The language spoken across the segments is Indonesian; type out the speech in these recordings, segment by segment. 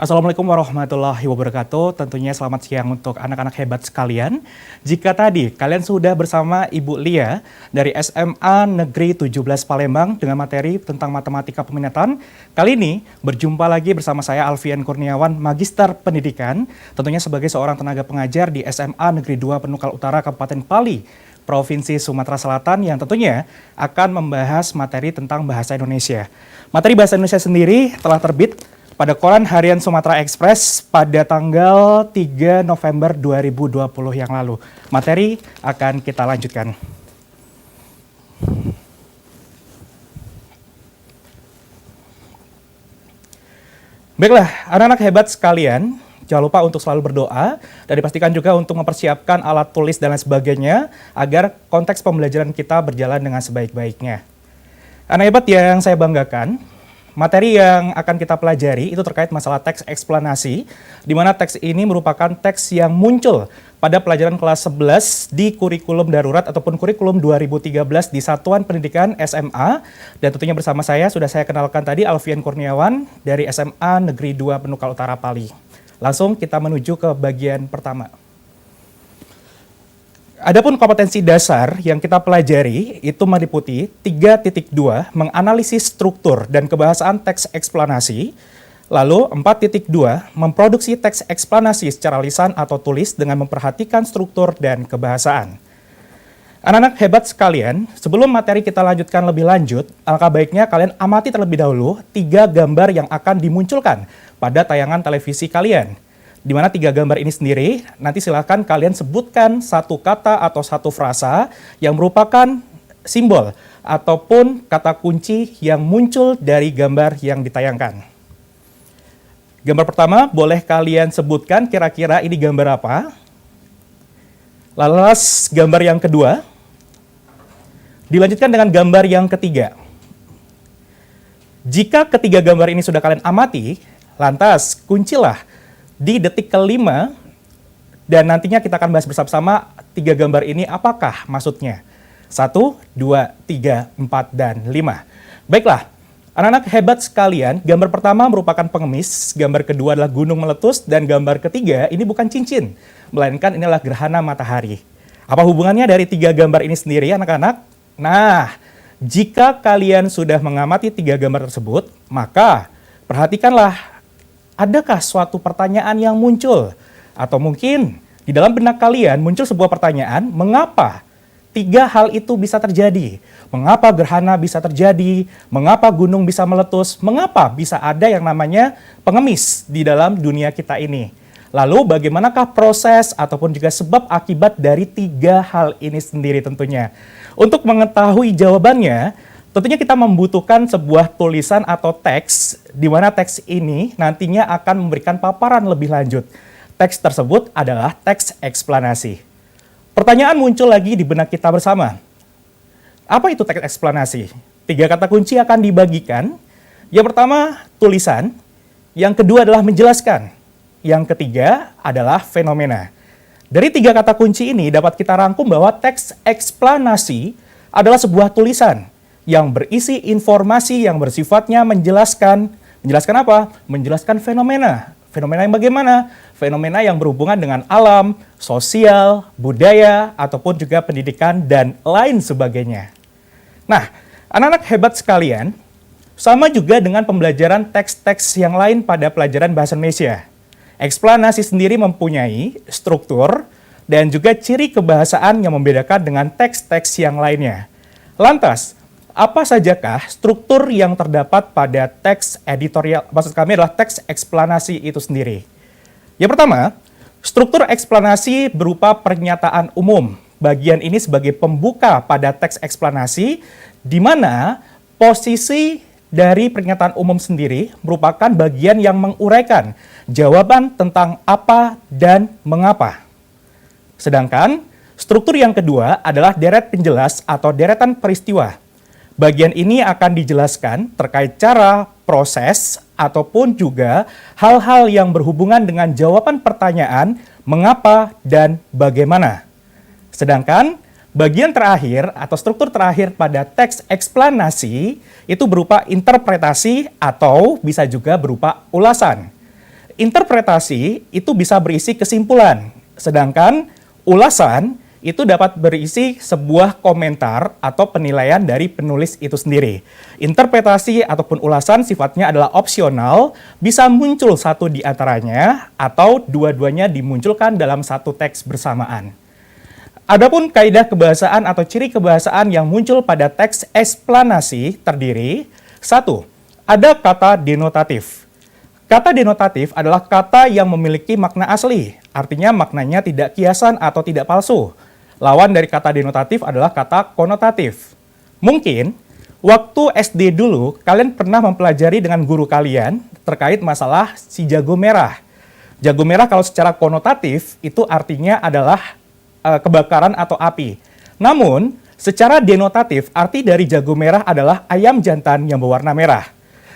Assalamualaikum warahmatullahi wabarakatuh. Tentunya selamat siang untuk anak-anak hebat sekalian. Jika tadi kalian sudah bersama Ibu Lia dari SMA Negeri 17 Palembang dengan materi tentang matematika peminatan, kali ini berjumpa lagi bersama saya Alfian Kurniawan, Magister Pendidikan, tentunya sebagai seorang tenaga pengajar di SMA Negeri 2 Penukal Utara Kabupaten Pali, Provinsi Sumatera Selatan, yang tentunya akan membahas materi tentang bahasa Indonesia. Materi bahasa Indonesia sendiri telah terbit pada Koran Harian Sumatera Express pada tanggal 3 November 2020 yang lalu. Materi akan kita lanjutkan. Baiklah, anak-anak hebat sekalian, jangan lupa untuk selalu berdoa dan dipastikan juga untuk mempersiapkan alat tulis dan lain sebagainya agar konteks pembelajaran kita berjalan dengan sebaik-baiknya. Anak hebat yang saya banggakan, materi yang akan kita pelajari itu terkait masalah teks eksplanasi, di mana teks ini merupakan teks yang muncul pada pelajaran kelas 11 di kurikulum darurat ataupun kurikulum 2013 di Satuan Pendidikan SMA. Dan tentunya bersama saya, sudah saya kenalkan tadi, Alfian Kurniawan dari SMA Negeri 2 Penukal Utara Pali. Langsung kita menuju ke bagian pertama. Adapun kompetensi dasar yang kita pelajari itu meliputi 3.2 menganalisis struktur dan kebahasaan teks eksplanasi, lalu 4.2 memproduksi teks eksplanasi secara lisan atau tulis dengan memperhatikan struktur dan kebahasaan. Anak-anak hebat sekalian, sebelum materi kita lanjutkan lebih lanjut, alangkah baiknya kalian amati terlebih dahulu 3 gambar yang akan dimunculkan pada tayangan televisi kalian. Di mana 3 gambar ini sendiri, nanti silakan kalian sebutkan satu kata atau satu frasa yang merupakan simbol ataupun kata kunci yang muncul dari gambar yang ditayangkan. Gambar pertama, boleh kalian sebutkan kira-kira ini gambar apa. Lalu gambar yang kedua, dilanjutkan dengan gambar yang ketiga. Jika ketiga gambar ini sudah kalian amati, lantas kuncilah di detik kelima, dan nantinya kita akan bahas bersama-sama 3 gambar ini apakah maksudnya. 1, 2, 3, 4, dan 5. Baiklah, anak-anak hebat sekalian, gambar pertama merupakan pengemis, gambar kedua adalah gunung meletus, dan gambar ketiga ini bukan cincin, melainkan ini adalah gerhana matahari. Apa hubungannya dari 3 gambar ini sendiri, anak-anak? Nah, jika kalian sudah mengamati 3 gambar tersebut, maka perhatikanlah, adakah suatu pertanyaan yang muncul? Atau mungkin di dalam benak kalian muncul sebuah pertanyaan, mengapa 3 hal itu bisa terjadi? Mengapa gerhana bisa terjadi? Mengapa gunung bisa meletus? Mengapa bisa ada yang namanya pengemis di dalam dunia kita ini? Lalu bagaimanakah proses ataupun juga sebab akibat dari 3 hal ini sendiri tentunya? Untuk mengetahui jawabannya, tentunya kita membutuhkan sebuah tulisan atau teks, di mana teks ini nantinya akan memberikan paparan lebih lanjut. Teks tersebut adalah teks eksplanasi. Pertanyaan muncul lagi di benak kita bersama. Apa itu teks eksplanasi? 3 kata kunci akan dibagikan. Yang pertama, tulisan. Yang kedua adalah menjelaskan. Yang ketiga adalah fenomena. Dari 3 kata kunci ini dapat kita rangkum bahwa teks eksplanasi adalah sebuah tulisan yang berisi informasi yang bersifatnya menjelaskan apa? Menjelaskan fenomena. Fenomena yang bagaimana? Fenomena yang berhubungan dengan alam, sosial, budaya, ataupun juga pendidikan, dan lain sebagainya. Nah, anak-anak hebat sekalian, sama juga dengan pembelajaran teks-teks yang lain pada pelajaran bahasa Indonesia. Eksplanasi sendiri mempunyai struktur dan juga ciri kebahasaan yang membedakan dengan teks-teks yang lainnya. Lantas, apa sajakah struktur yang terdapat pada teks editorial, maksud kami adalah teks eksplanasi itu sendiri? Yang pertama, struktur eksplanasi berupa pernyataan umum. Bagian ini sebagai pembuka pada teks eksplanasi, di mana posisi dari pernyataan umum sendiri merupakan bagian yang menguraikan jawaban tentang apa dan mengapa. Sedangkan struktur yang kedua adalah deret penjelas atau deretan peristiwa. Bagian ini akan dijelaskan terkait cara, proses, ataupun juga hal-hal yang berhubungan dengan jawaban pertanyaan mengapa dan bagaimana. Sedangkan bagian terakhir atau struktur terakhir pada teks eksplanasi itu berupa interpretasi atau bisa juga berupa ulasan. Interpretasi itu bisa berisi kesimpulan, sedangkan ulasan itu dapat berisi sebuah komentar atau penilaian dari penulis itu sendiri. Interpretasi ataupun ulasan sifatnya adalah opsional, bisa muncul satu di antaranya atau dua-duanya dimunculkan dalam satu teks bersamaan. Adapun kaidah kebahasaan atau ciri kebahasaan yang muncul pada teks eksplanasi terdiri: 1. Ada kata denotatif. Kata denotatif adalah kata yang memiliki makna asli, artinya maknanya tidak kiasan atau tidak palsu. Lawan dari kata denotatif adalah kata konotatif. Mungkin waktu SD dulu kalian pernah mempelajari dengan guru kalian terkait masalah si jago merah. Jago merah kalau secara konotatif itu artinya adalah kebakaran atau api. Namun secara denotatif arti dari jago merah adalah ayam jantan yang berwarna merah.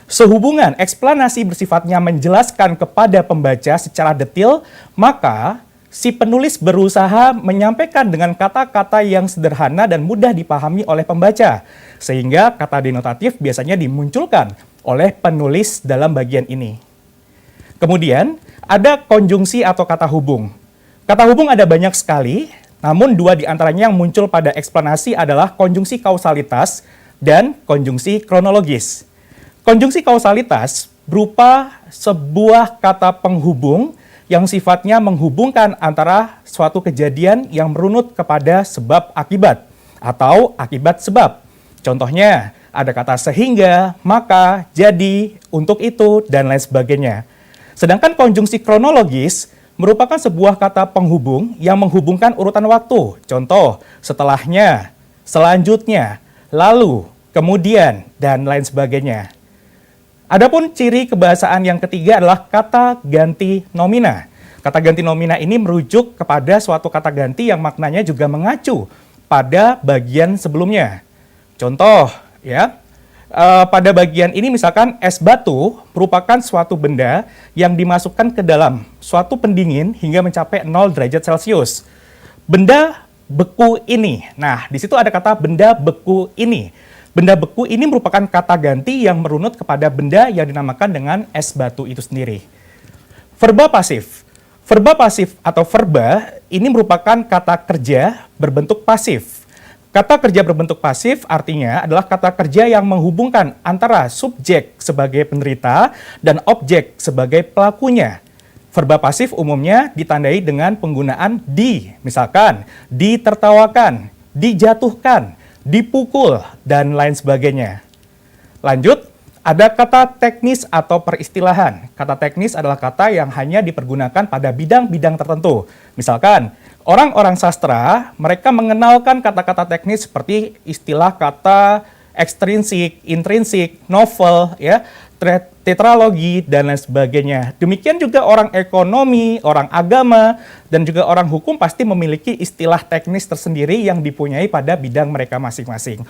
Sehubungan eksplanasi bersifatnya menjelaskan kepada pembaca secara detail, maka si penulis berusaha menyampaikan dengan kata-kata yang sederhana dan mudah dipahami oleh pembaca, sehingga kata denotatif biasanya dimunculkan oleh penulis dalam bagian ini. Kemudian, ada konjungsi atau kata hubung. Kata hubung ada banyak sekali, namun dua di antaranya yang muncul pada eksplanasi adalah konjungsi kausalitas dan konjungsi kronologis. Konjungsi kausalitas berupa sebuah kata penghubung yang sifatnya menghubungkan antara suatu kejadian yang merunut kepada sebab akibat atau akibat sebab. Contohnya, ada kata sehingga, maka, jadi, untuk itu, dan lain sebagainya. Sedangkan konjungsi kronologis merupakan sebuah kata penghubung yang menghubungkan urutan waktu. Contoh, setelahnya, selanjutnya, lalu, kemudian, dan lain sebagainya. Adapun ciri kebahasaan yang ketiga adalah kata ganti nomina. Kata ganti nomina ini merujuk kepada suatu kata ganti yang maknanya juga mengacu pada bagian sebelumnya. Contoh, ya, pada bagian ini misalkan es batu merupakan suatu benda yang dimasukkan ke dalam suatu pendingin hingga mencapai 0 derajat Celcius. Benda beku ini, nah di situ ada kata benda beku ini. Benda beku ini merupakan kata ganti yang merunut kepada benda yang dinamakan dengan es batu itu sendiri. Verba pasif. Verba pasif atau verba ini merupakan kata kerja berbentuk pasif. Kata kerja berbentuk pasif artinya adalah kata kerja yang menghubungkan antara subjek sebagai penderita dan objek sebagai pelakunya. Verba pasif umumnya ditandai dengan penggunaan di, misalkan ditertawakan, dijatuhkan, dipukul, dan lain sebagainya. Lanjut, ada kata teknis atau peristilahan. Kata teknis adalah kata yang hanya dipergunakan pada bidang-bidang tertentu. Misalkan, orang-orang sastra, mereka mengenalkan kata-kata teknis seperti istilah kata ekstrinsik, intrinsik, novel, ya, tetralogi, dan lain sebagainya. Demikian juga orang ekonomi, orang agama, dan juga orang hukum pasti memiliki istilah teknis tersendiri yang dipunyai pada bidang mereka masing-masing.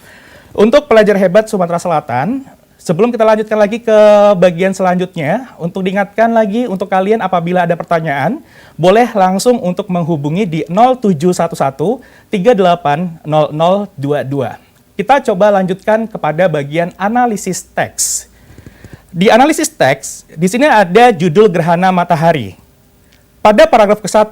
Untuk pelajar hebat Sumatera Selatan, sebelum kita lanjutkan lagi ke bagian selanjutnya, untuk diingatkan lagi untuk kalian apabila ada pertanyaan, boleh langsung untuk menghubungi di 0711 380022. Kita coba lanjutkan kepada bagian analisis teks. Di analisis teks, di sini ada judul gerhana matahari. Pada paragraf ke-1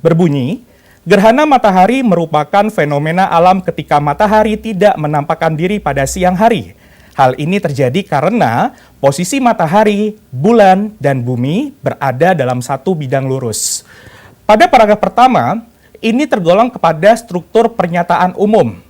berbunyi, gerhana matahari merupakan fenomena alam ketika matahari tidak menampakkan diri pada siang hari. Hal ini terjadi karena posisi matahari, bulan, dan bumi berada dalam satu bidang lurus. Pada paragraf pertama, ini tergolong kepada struktur pernyataan umum.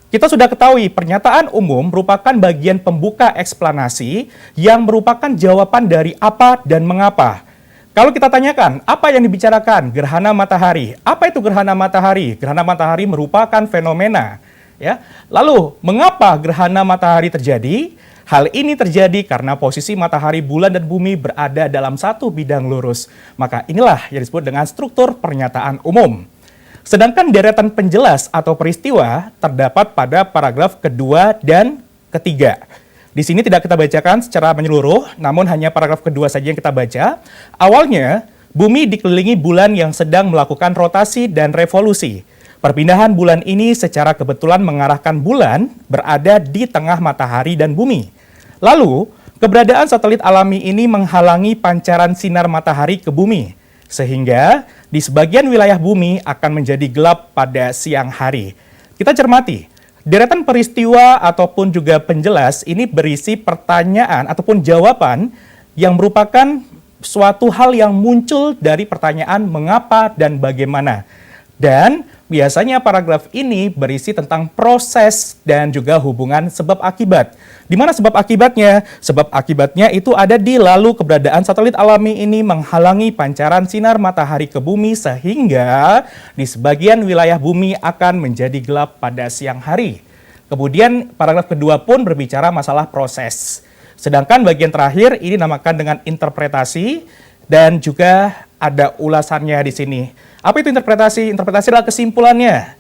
Kita sudah ketahui pernyataan umum merupakan bagian pembuka eksplanasi yang merupakan jawaban dari apa dan mengapa. Kalau kita tanyakan, apa yang dibicarakan? Gerhana matahari. Apa itu gerhana matahari? Gerhana matahari merupakan fenomena. Ya. Lalu, mengapa gerhana matahari terjadi? Hal ini terjadi karena posisi matahari, bulan, dan bumi berada dalam satu bidang lurus. Maka inilah yang disebut dengan struktur pernyataan umum. Sedangkan deretan penjelas atau peristiwa terdapat pada paragraf kedua dan ketiga. Di sini tidak kita bacakan secara menyeluruh, namun hanya paragraf kedua saja yang kita baca. Awalnya, bumi dikelilingi bulan yang sedang melakukan rotasi dan revolusi. Perpindahan bulan ini secara kebetulan mengarahkan bulan berada di tengah matahari dan bumi. Lalu, Keberadaan satelit alami ini menghalangi pancaran sinar matahari ke bumi, sehingga di sebagian wilayah bumi akan menjadi gelap pada siang hari. Kita cermati, deretan peristiwa ataupun juga penjelas ini berisi pertanyaan ataupun jawaban yang merupakan suatu hal yang muncul dari pertanyaan mengapa dan bagaimana. Dan biasanya paragraf ini berisi tentang proses dan juga hubungan sebab akibat. Di mana sebab akibatnya? Sebab akibatnya itu ada di lalu keberadaan satelit alami ini menghalangi pancaran sinar matahari ke bumi sehingga di sebagian wilayah bumi akan menjadi gelap pada siang hari. Kemudian paragraf kedua pun berbicara masalah proses. Sedangkan bagian terakhir ini dinamakan dengan interpretasi dan juga ada ulasannya di sini. Apa itu interpretasi? Interpretasi adalah kesimpulannya.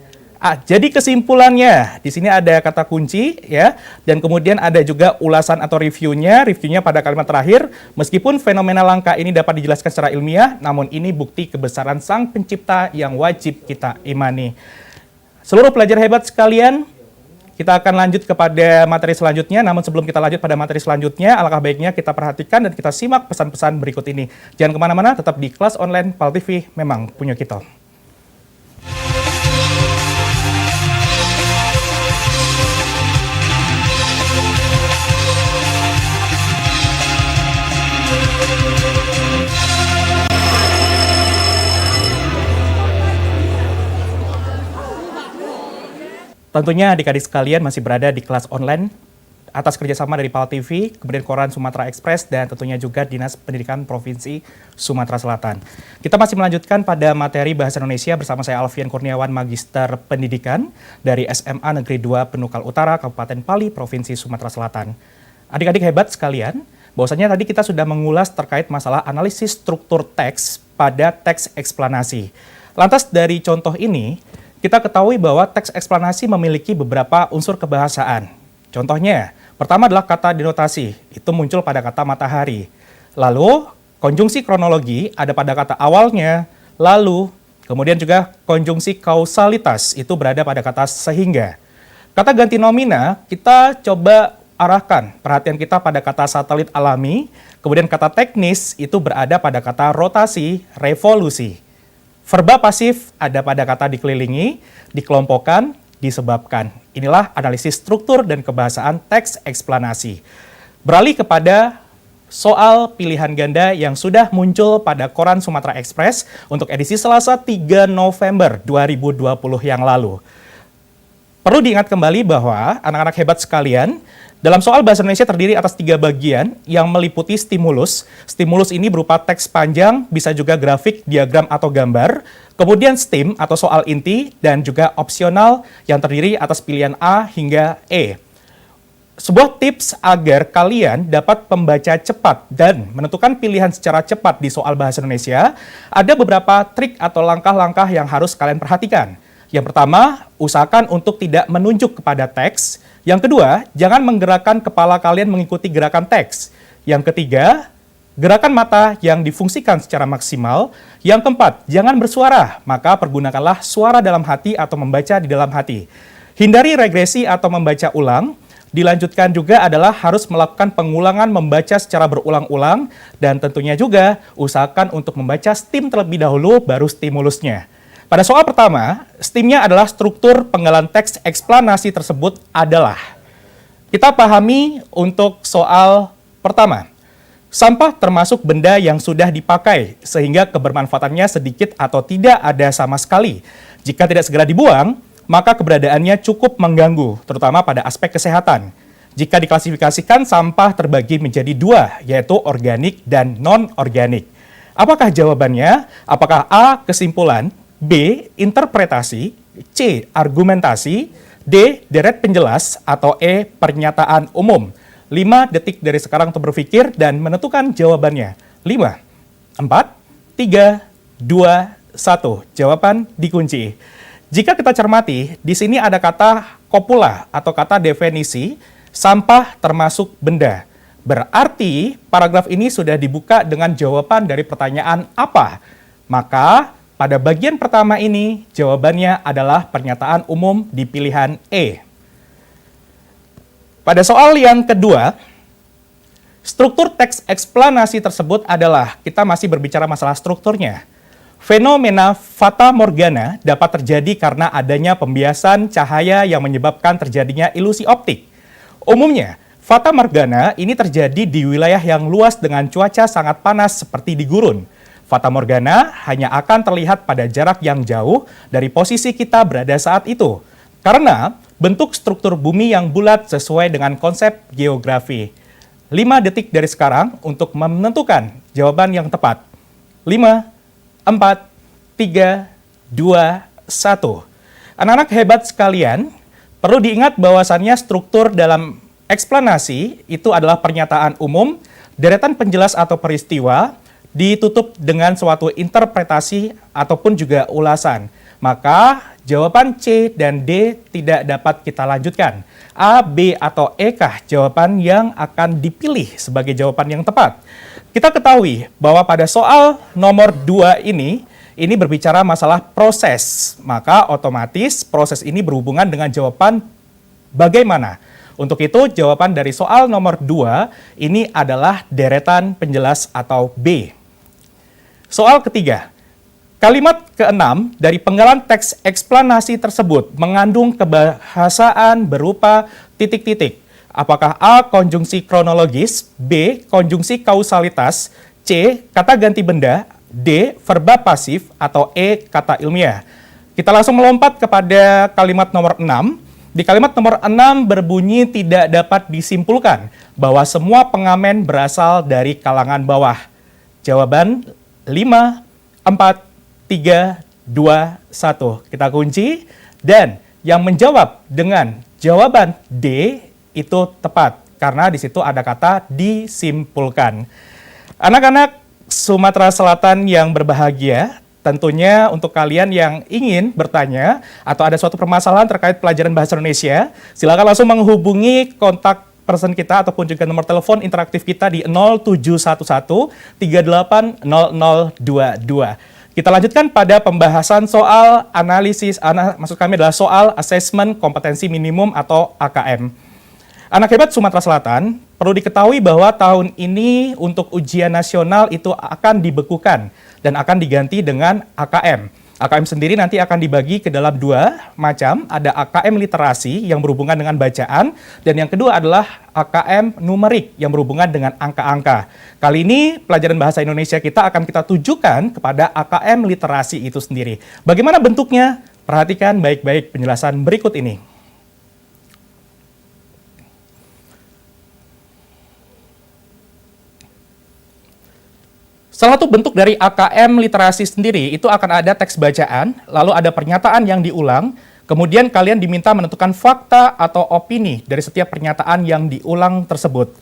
Jadi kesimpulannya di sini ada kata kunci ya, dan kemudian ada juga ulasan atau reviewnya. Reviewnya pada kalimat terakhir. Meskipun fenomena langka ini dapat dijelaskan secara ilmiah, namun ini bukti kebesaran Sang Pencipta yang wajib kita imani. Seluruh pelajar hebat sekalian, kita akan lanjut kepada materi selanjutnya. Namun sebelum kita lanjut pada materi selanjutnya, alangkah baiknya kita perhatikan dan kita simak pesan-pesan berikut ini. Jangan kemana-mana, tetap di kelas online PAL TV, memang punya kita. Tentunya adik-adik sekalian masih berada di kelas online atas kerjasama dari PAL TV, kemudian Koran Sumatera Express, dan tentunya juga Dinas Pendidikan Provinsi Sumatera Selatan. Kita masih melanjutkan pada materi Bahasa Indonesia bersama saya Alfian Kurniawan, Magister Pendidikan dari SMA Negeri 2 Penukal Utara, Kabupaten Pali, Provinsi Sumatera Selatan. Adik-adik hebat sekalian, bahwasanya tadi kita sudah mengulas terkait masalah analisis struktur teks pada teks eksplanasi. Lantas dari contoh ini, kita ketahui bahwa teks eksplanasi memiliki beberapa unsur kebahasaan. Contohnya, pertama adalah kata denotasi, itu muncul pada kata matahari. Lalu, konjungsi kronologi ada pada kata awalnya, lalu, kemudian juga konjungsi kausalitas, itu berada pada kata sehingga. Kata ganti nomina, kita coba arahkan perhatian kita pada kata satelit alami, kemudian kata teknis, itu berada pada kata rotasi, revolusi. Verba pasif ada pada kata dikelilingi, dikelompokkan, disebabkan. Inilah analisis struktur dan kebahasaan teks eksplanasi. Beralih kepada soal pilihan ganda yang sudah muncul pada Koran Sumatera Express untuk edisi Selasa 3 November 2020 yang lalu. Perlu diingat kembali bahwa anak-anak hebat sekalian, dalam soal bahasa Indonesia terdiri atas 3 bagian yang meliputi stimulus. Stimulus ini berupa teks panjang, bisa juga grafik, diagram, atau gambar. Kemudian STEAM atau soal inti, dan juga opsional yang terdiri atas pilihan A hingga E. Sebuah tips agar kalian dapat membaca cepat dan menentukan pilihan secara cepat di soal bahasa Indonesia, ada beberapa trik atau langkah-langkah yang harus kalian perhatikan. Yang pertama, usahakan untuk tidak menunjuk kepada teks. Yang kedua, jangan menggerakkan kepala kalian mengikuti gerakan teks. Yang ketiga, gerakan mata yang difungsikan secara maksimal. Yang keempat, jangan bersuara, maka pergunakanlah suara dalam hati atau membaca di dalam hati. Hindari regresi atau membaca ulang. Dilanjutkan juga adalah harus melakukan pengulangan membaca secara berulang-ulang. Dan tentunya juga usahakan untuk membaca STEAM terlebih dahulu, baru stimulusnya. Pada soal pertama, STEAM-nya adalah struktur penggalan teks eksplanasi tersebut adalah. Kita pahami untuk soal pertama. Sampah termasuk benda yang sudah dipakai, sehingga kebermanfaatannya sedikit atau tidak ada sama sekali. Jika tidak segera dibuang, maka keberadaannya cukup mengganggu, terutama pada aspek kesehatan. Jika diklasifikasikan, sampah terbagi menjadi 2, yaitu organik dan non-organik. Apakah jawabannya? Apakah A, kesimpulan, B, interpretasi, C, argumentasi, D, deret penjelas, atau E, pernyataan umum? 5 detik dari sekarang untuk berpikir dan menentukan jawabannya. 5, 4, 3, 2, 1. Jawaban dikunci. Jika kita cermati, di sini ada kata kopula atau kata definisi, sampah termasuk benda. Berarti paragraf ini sudah dibuka dengan jawaban dari pertanyaan apa? Maka pada bagian pertama ini, jawabannya adalah pernyataan umum di pilihan E. Pada soal yang kedua, Struktur teks eksplanasi tersebut adalah, kita masih berbicara masalah strukturnya. Fenomena fata morgana dapat terjadi karena adanya pembiasan cahaya yang menyebabkan terjadinya ilusi optik. Umumnya, fata morgana ini terjadi di wilayah yang luas dengan cuaca sangat panas seperti di gurun. Fata morgana hanya akan terlihat pada jarak yang jauh dari posisi kita berada saat itu, karena bentuk struktur bumi yang bulat sesuai dengan konsep geografi. 5 detik dari sekarang untuk menentukan jawaban yang tepat. 5, 4, 3, 2, 1. Anak-anak hebat sekalian, perlu diingat bahwasannya struktur dalam eksplanasi itu adalah pernyataan umum, deretan penjelas atau peristiwa, ditutup dengan suatu interpretasi ataupun juga ulasan. Maka jawaban C dan D tidak dapat kita lanjutkan. A, B, atau E kah jawaban yang akan dipilih sebagai jawaban yang tepat? Kita ketahui bahwa pada soal nomor 2 ini berbicara masalah proses. Maka otomatis proses ini berhubungan dengan jawaban bagaimana. Untuk itu jawaban dari soal nomor 2 ini adalah deretan penjelas atau B. Soal ketiga. Kalimat ke-6 dari penggalan teks eksplanasi tersebut mengandung kebahasaan berupa titik-titik. Apakah A. konjungsi kronologis, B. konjungsi kausalitas, C. kata ganti benda, D. verba pasif, atau E. kata ilmiah. Kita langsung melompat kepada kalimat nomor 6. Di kalimat nomor 6 berbunyi tidak dapat disimpulkan bahwa semua pengamen berasal dari kalangan bawah. Jawaban 5, 4, 3, 2, 1. Kita kunci, dan yang menjawab dengan jawaban D itu tepat, karena di situ ada kata disimpulkan. Anak-anak Sumatera Selatan yang berbahagia, tentunya untuk kalian yang ingin bertanya atau ada suatu permasalahan terkait pelajaran bahasa Indonesia, silakan langsung menghubungi kontak person kita ataupun juga nomor telepon interaktif kita di 0711 380022. Kita lanjutkan pada pembahasan soal analisis, maksud kami adalah soal asesmen kompetensi minimum atau AKM. Anak hebat Sumatera Selatan, perlu diketahui bahwa tahun ini untuk ujian nasional itu akan dibekukan dan akan diganti dengan AKM. AKM sendiri nanti akan dibagi ke dalam 2 macam, ada AKM literasi yang berhubungan dengan bacaan, dan yang kedua adalah AKM numerik yang berhubungan dengan angka-angka. Kali ini pelajaran bahasa Indonesia kita akan kita tujukan kepada AKM literasi itu sendiri. Bagaimana bentuknya? Perhatikan baik-baik penjelasan berikut ini. Salah satu bentuk dari AKM literasi sendiri itu akan ada teks bacaan, lalu ada pernyataan yang diulang, kemudian kalian diminta menentukan fakta atau opini dari setiap pernyataan yang diulang tersebut.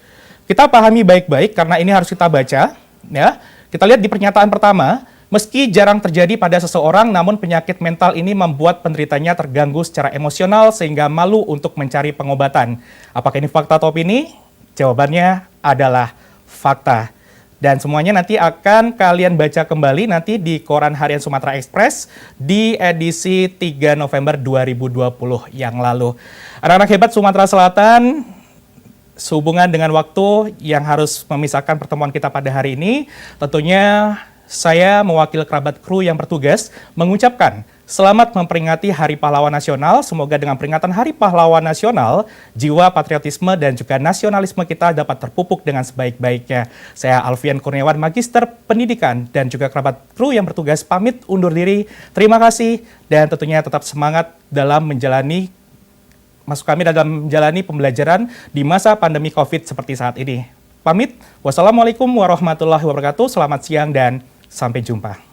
Kita pahami baik-baik karena ini harus kita baca. Ya. Kita lihat di pernyataan pertama, meski jarang terjadi pada seseorang, namun penyakit mental ini membuat penderitanya terganggu secara emosional sehingga malu untuk mencari pengobatan. Apakah ini fakta atau opini? Jawabannya adalah fakta. Dan semuanya nanti akan kalian baca kembali nanti di Koran Harian Sumatera Express di edisi 3 November 2020 yang lalu. Anak-anak hebat Sumatera Selatan, sehubungan dengan waktu yang harus memisahkan pertemuan kita pada hari ini, tentunya saya mewakili kerabat kru yang bertugas mengucapkan selamat memperingati Hari Pahlawan Nasional. Semoga dengan peringatan Hari Pahlawan Nasional, jiwa patriotisme dan juga nasionalisme kita dapat terpupuk dengan sebaik-baiknya. Saya Alfian Kurniawan, Magister Pendidikan dan juga kerabat kru yang bertugas pamit undur diri. Terima kasih dan tentunya tetap semangat dalam menjalani pembelajaran di masa pandemi COVID seperti saat ini. Pamit, wassalamualaikum warahmatullahi wabarakatuh, selamat siang dan sampai jumpa.